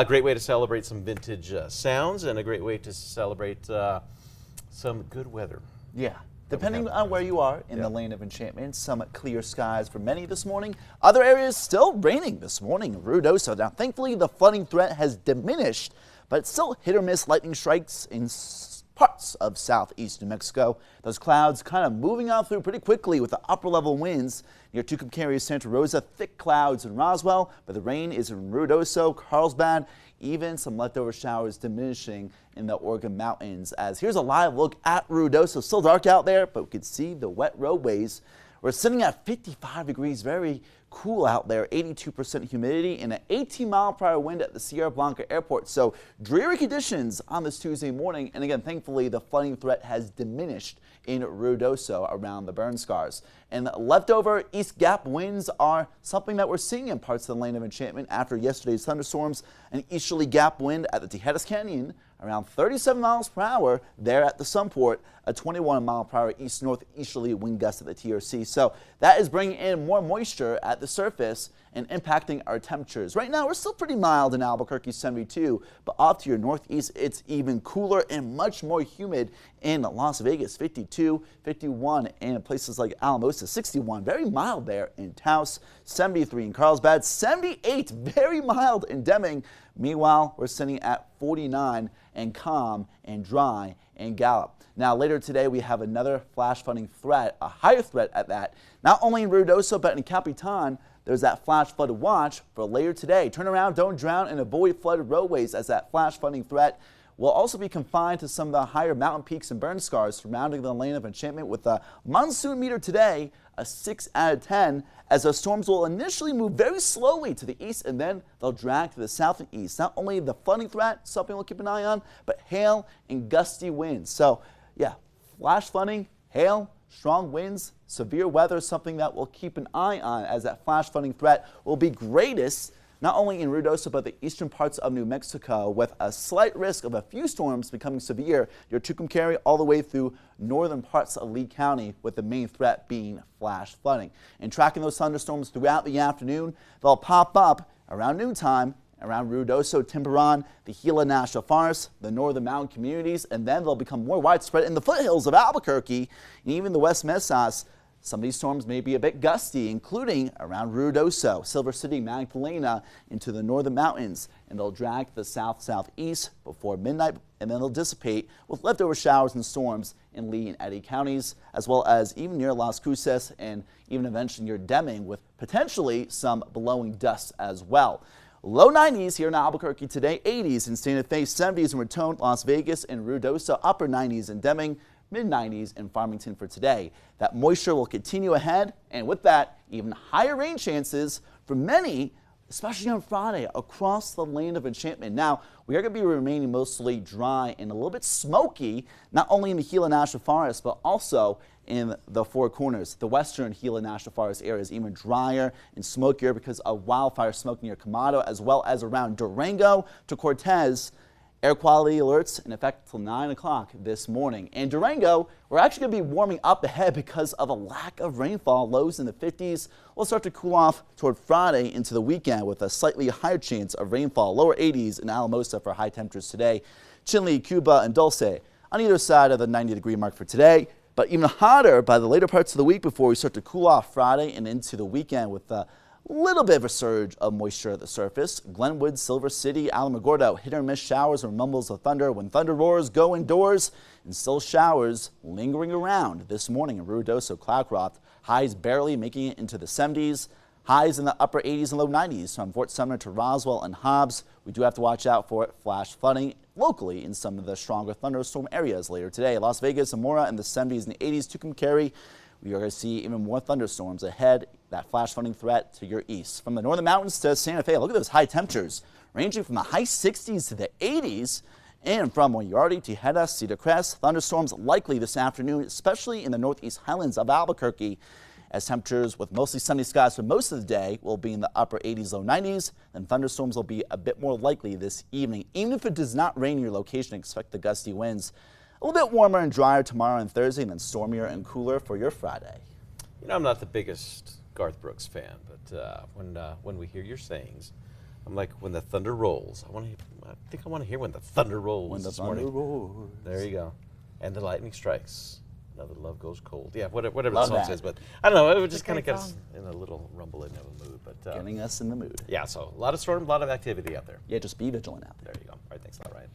Great way to celebrate some vintage sounds and a great way to celebrate some good weather. Yeah. Depending on where you are in the Land of Enchantment, some clear skies for many this morning. Other areas still raining this morning in Ruidoso. Now, thankfully, the flooding threat has diminished, but it's still hit or miss lightning strikes in parts of southeast New Mexico. Those clouds kind of moving on through pretty quickly with the upper level winds near Tucumcari, Santa Rosa. Thick clouds in Roswell, but the rain is in Ruidoso, Carlsbad. Even some leftover showers diminishing in the Oregon mountains. As here's a live look at Ruidoso. Still dark out there, but we can see the wet roadways. We're sitting at 55 degrees, very cool out there, 82% humidity, and an 18-mile-per-hour wind at the Sierra Blanca Airport. So dreary conditions on this Tuesday morning. And again, thankfully, the flooding threat has diminished in Ruidoso around the burn scars. And leftover East Gap winds are something that we're seeing in parts of the Land of Enchantment after yesterday's thunderstorms. An easterly gap wind at the Tejedas Canyon around 37 miles per hour there at the Sunport, a 21-mile-per-hour east-northeasterly wind gust at the TRC. So that is bringing in more moisture at the surface and impacting our temperatures. Right now, we're still pretty mild in Albuquerque, 72, but off to your northeast, it's even cooler and much more humid in Las Vegas, 52, 51, and places like Alamosa, 61. Very mild there in Taos, 73 in Carlsbad, 78, very mild in Deming. Meanwhile, we're sitting at 49 and calm and dry in Gallup. Now, later today, we have another flash flooding threat, a higher threat at that. Not only in Ruidoso, but in Capitan, there's that flash flood watch for later today. Turn around, don't drown, and avoid flooded roadways, as that flash flooding threat will also be confined to some of the higher mountain peaks and burn scars surrounding the Land of Enchantment, with a monsoon meter today, a 6 out of 10, as those storms will initially move very slowly to the east and then they'll drag to the south and east. Not only the flooding threat, something we'll keep an eye on, but hail and gusty winds. So yeah, flash flooding, hail, strong winds, severe weather, something that we'll keep an eye on, as that flash flooding threat will be greatest not only in Ruidoso, but the eastern parts of New Mexico, with a slight risk of a few storms becoming severe near Tucumcari all the way through northern parts of Lee County, with the main threat being flash flooding. And tracking those thunderstorms throughout the afternoon, they'll pop up around noontime around Ruidoso, Tiburon, the Gila National Forest, the northern mountain communities, and then they'll become more widespread in the foothills of Albuquerque and even the West Mesas. Some of these storms may be a bit gusty, including around Ruidoso, Silver City, Magdalena, into the northern mountains, and they'll drag to the south-southeast before midnight, and then they'll dissipate with leftover showers and storms in Lee and Eddy counties, as well as even near Las Cruces and even eventually near Deming, with potentially some blowing dust as well. Low 90s here in Albuquerque today, 80s in Santa Fe, 70s in Raton, Las Vegas, and Ruidoso, upper 90s in Deming, mid-90s in Farmington for today. That moisture will continue ahead, and with that, even higher rain chances for many, especially on Friday, across the Land of Enchantment. Now, we are going to be remaining mostly dry and a little bit smoky, not only in the Gila National Forest, but also in the Four Corners. The western Gila National Forest area is even drier and smokier because of wildfire smoke near Camado, as well as around Durango to Cortez. Air quality alerts in effect until 9 o'clock this morning. In Durango, we're actually going to be warming up ahead because of a lack of rainfall. Lows in the 50s will start to cool off toward Friday into the weekend, with a slightly higher chance of rainfall. Lower 80s in Alamosa for high temperatures today. Chinle, Cuba, and Dulce on either side of the 90-degree mark for today. But even hotter by the later parts of the week before we start to cool off Friday and into the weekend, with the little bit of a surge of moisture at the surface. Glenwood, Silver City, Alamogordo, hit or miss showers or mumbles of thunder when thunder roars go indoors, and still showers lingering around this morning in Ruidoso, Cloudcroft. Highs barely making it into the 70s. Highs in the upper 80s and low 90s from Fort Sumner to Roswell and Hobbs. We do have to watch out for flash flooding locally in some of the stronger thunderstorm areas later today. Las Vegas and Mora in the 70s and 80s. Tucumcari, we are going to see even more thunderstorms ahead. That flash flooding threat to your east. From the northern mountains to Santa Fe, look at those high temperatures ranging from the high 60s to the 80s. And from Moriarty to Tejedas, Cedar Crest, thunderstorms likely this afternoon, especially in the northeast highlands of Albuquerque, as temperatures with mostly sunny skies for most of the day will be in the upper 80s, low 90s. Then thunderstorms will be a bit more likely this evening. Even if it does not rain in your location, expect the gusty winds. A little bit warmer and drier tomorrow and Thursday, and then stormier and cooler for your Friday. You know, I'm not the biggest Garth Brooks fan, but when we hear your sayings, I'm like, when the thunder rolls. I think I want to hear when the thunder rolls When the this thunder morning. roars. There you go. And the lightning strikes. Another love goes cold. Yeah, whatever Love the song that. says. But I don't know. It would just kind of great get us song. in a little rumbling of a mood. But Getting us in the mood. yeah, so a lot of storm, a lot of activity out there. Yeah, just be vigilant out there. There you go. All right, thanks a lot, Ryan.